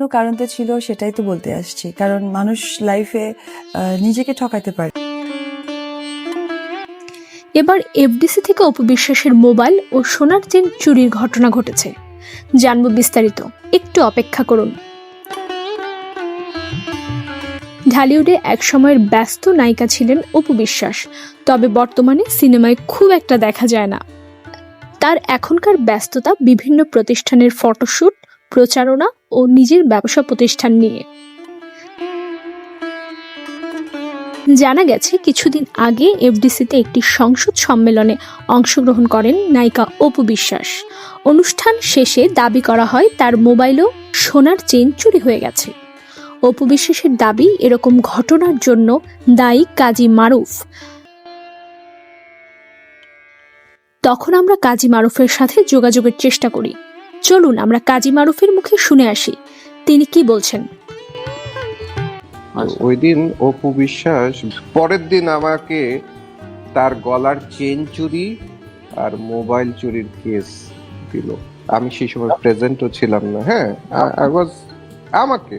কোনো কারণ তো ছিল, সেটাই তো বলতে আসছি। কারণ মানুষ লাইফে নিজেকে ঠকাইতে পারে। এবার এফডিসি থেকে অপু বিশ্বাসের মোবাইল ও সোনার চেন চুরির ঘটনা ঘটেছে। জানবো বিস্তারিত, একটু অপেক্ষা করুন। ঢালিউডে এক সময়ের ব্যস্ত নায়িকা ছিলেন অপু বিশ্বাস, তবে বর্তমানে সিনেমায় খুব একটা দেখা যায় না। তার এখনকার ব্যস্ততা বিভিন্ন প্রতিষ্ঠানের ফটোশুট, প্রচারণা ও নিজের ব্যবসা প্রতিষ্ঠান নিয়ে। জানা গেছে কিছুদিন আগে এফডিসিতে একটি সংসদ সম্মেলনে অংশগ্রহণ করেন নায়িকা অপু বিশ্বাস। অনুষ্ঠান শেষে দাবি করা হয় তার মোবাইলও সোনার চেইন চুরি হয়ে গেছে। অপু বিশ্বাসের দাবি, এরকম ঘটনার জন্য দায়ী কাজী মারুফ। তখন আমরা কাজী মারুফের সাথে যোগাযোগের চেষ্টা করি। চলুন আমরা কাজী মারুফের মুখে শুনে আসি তিনি কি বলছেন। ওই দিন অপু বিশ্বাস পরের দিন আমাকে তার গলার চেন চুরি আর মোবাইল চুরির কেস দিল। আমি সেই সময় প্রেজেন্টও ছিলাম না। হ্যাঁ, আমাকে